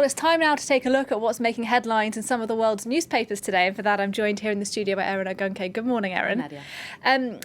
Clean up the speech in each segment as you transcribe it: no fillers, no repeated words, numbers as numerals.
Well, it's time now to take a look at what's making headlines in some of the world's newspapers today. And for that, I'm joined here in the studio by Erin Ogunke. Good morning, Erin. Nadia.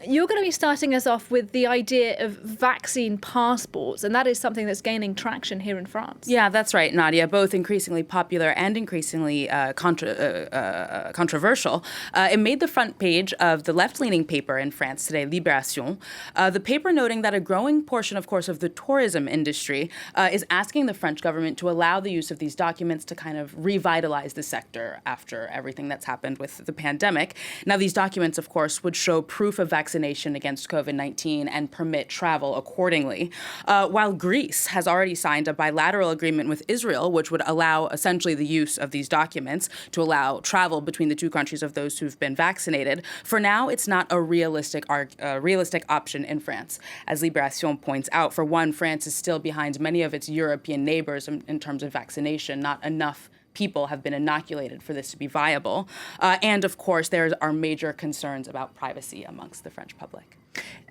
You're going to be starting us off with the idea of vaccine passports, and that is something that's gaining traction here in France. Yeah, that's right, Nadia. Both increasingly popular and increasingly controversial. It made the front page of the left-leaning paper in France today, Libération. The paper noting that a growing portion, of course, of the tourism industry is asking the French government to allow the use of these documents to kind of revitalize the sector after everything that's happened with the pandemic. Now, these documents, of course, would show proof of vaccination against COVID-19 and permit travel accordingly. While Greece has already signed a bilateral agreement with Israel, which would allow essentially the use of these documents to allow travel between the two countries of those who've been vaccinated. For now, it's not a realistic option in France. As Libération points out, for one, France is still behind many of its European neighbors in terms of vaccination. Not enough people have been inoculated for this to be viable. And of course, there are major concerns about privacy amongst the French public.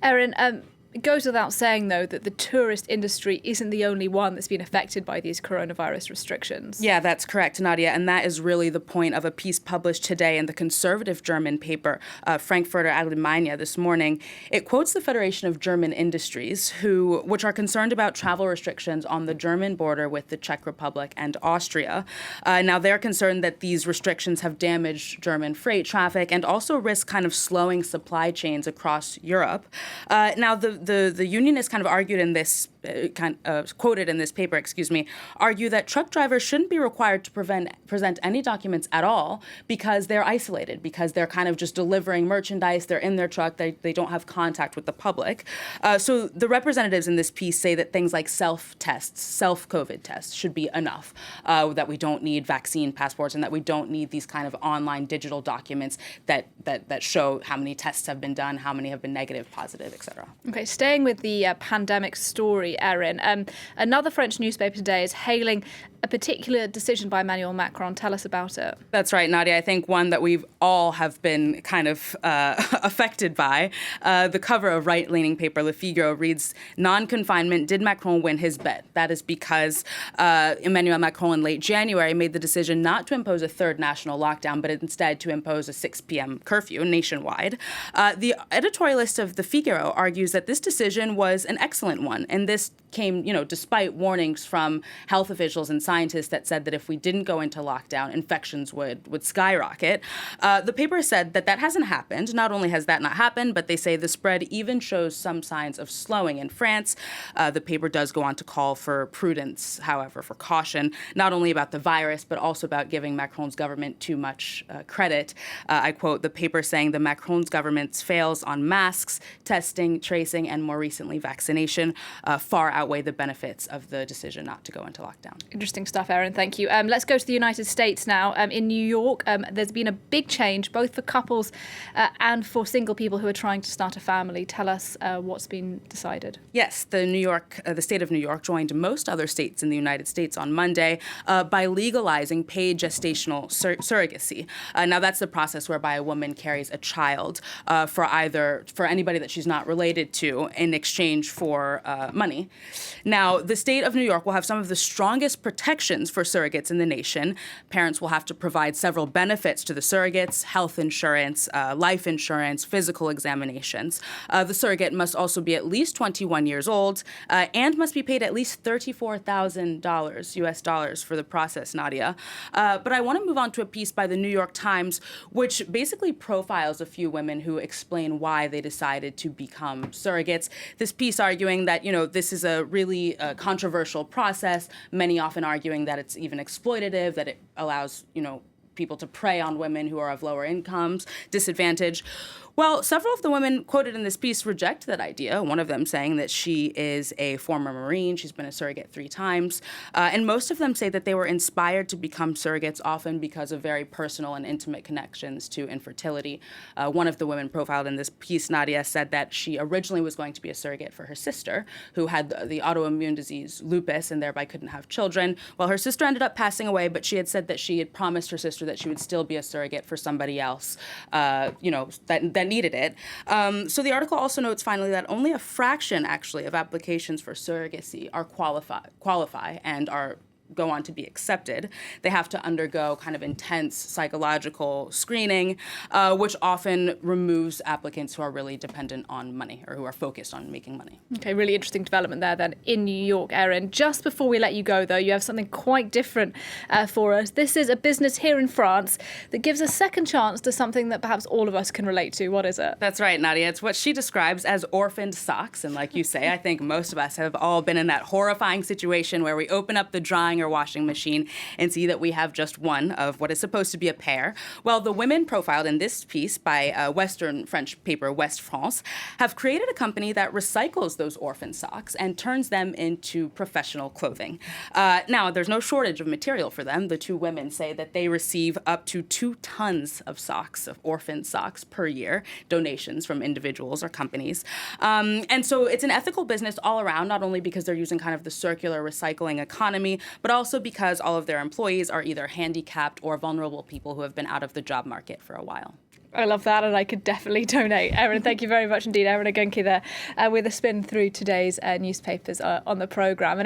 Erin, it goes without saying, though, that the tourist industry isn't the only one that's been affected by these coronavirus restrictions. Yeah, that's correct, Nadia. And that is really the point of a piece published today in the conservative German paper, Frankfurter Allgemeine, this morning. It quotes the Federation of German Industries, which are concerned about travel restrictions on the German border with the Czech Republic and Austria. Now, they're concerned that these restrictions have damaged German freight traffic and also risk kind of slowing supply chains across Europe. Now, the unionists kind of argued in this, quoted in this paper, argue that truck drivers shouldn't be required to present any documents at all because they're isolated, because they're kind of just delivering merchandise, they're in their truck, they don't have contact with the public. So the representatives in this piece say that things like self-COVID tests should be enough, that we don't need vaccine passports and that we don't need these kind of online digital documents that show how many tests have been done, how many have been negative, positive, etc. Okay, staying with the pandemic story, Erin, another French newspaper today is hailing a particular decision by Emmanuel Macron. Tell us about it. That's right, Nadia. I think one that we've all have been kind of affected by. The cover of right-leaning paper Le Figaro reads, "Non-confinement, did Macron win his bet?" That is because Emmanuel Macron in late January made the decision not to impose a third national lockdown, but instead to impose a 6 p.m. curfew nationwide. The editorialist of the Figaro argues that this decision was an excellent one, and this came, despite warnings from health officials and scientists that said that if we didn't go into lockdown, infections would skyrocket. The paper said that hasn't happened. Not only has that not happened, but they say the spread even shows some signs of slowing in France. The paper does go on to call for prudence, however, for caution, not only about the virus, but also about giving Macron's government too much credit. I quote the paper saying the Macron's government's fails on masks, testing, tracing, and more recently vaccination far outweigh the benefits of the decision not to go into lockdown. Interesting stuff, Erin. Thank you. Let's go to the United States now. In New York, there's been a big change, both for couples and for single people who are trying to start a family. Tell us what's been decided. Yes, the state of New York joined most other states in the United States on Monday by legalizing paid gestational surrogacy. Now, that's the process whereby a woman carries a child for anybody that she's not related to in exchange for money. Now, the state of New York will have some of the strongest protections for surrogates in the nation. Parents will have to provide several benefits to the surrogates: health insurance, life insurance, physical examinations. The surrogate must also be at least 21 years old and must be paid at least $34,000 US dollars for the process, Nadia. But I want to move on to a piece by the New York Times, which basically profiles a few women who explain why they decided to become surrogates. This piece arguing that, this is a really controversial process, many often arguing that it's even exploitative, that it allows, people to prey on women who are of lower incomes, disadvantaged. Well, several of the women quoted in this piece reject that idea, one of them saying that she is a former Marine, she's been a surrogate 3 times, and most of them say that they were inspired to become surrogates often because of very personal and intimate connections to infertility. One of the women profiled in this piece, Nadia, said that she originally was going to be a surrogate for her sister, who had the autoimmune disease lupus and thereby couldn't have children. Well, her sister ended up passing away, but she had said that she had promised her sister that she would still be a surrogate for somebody else, that needed it. So the article also notes finally that only a fraction actually of applications for surrogacy are qualify and are go on to be accepted, they have to undergo kind of intense psychological screening, which often removes applicants who are really dependent on money or who are focused on making money. Okay, really interesting development there then in New York, Erin. Just before we let you go, though, you have something quite different for us. This is a business here in France that gives a second chance to something that perhaps all of us can relate to. What is it? That's right, Nadia. It's what she describes as orphaned socks. And like you say, I think most of us have all been in that horrifying situation where we open up the drying or washing machine and see that we have just one of what is supposed to be a pair. Well, the women profiled in this piece by Western French paper West France have created a company that recycles those orphan socks and turns them into professional clothing. Now, there's no shortage of material for them. The two women say that they receive up to 2 tons of socks, of orphan socks per year, donations from individuals or companies. And so it's an ethical business all around, not only because they're using kind of the circular recycling economy, but also because all of their employees are either handicapped or vulnerable people who have been out of the job market for a while. I love that, and I could definitely donate. Erin, thank you very much indeed. Erin Ogunki there with a spin through today's newspapers on the programme.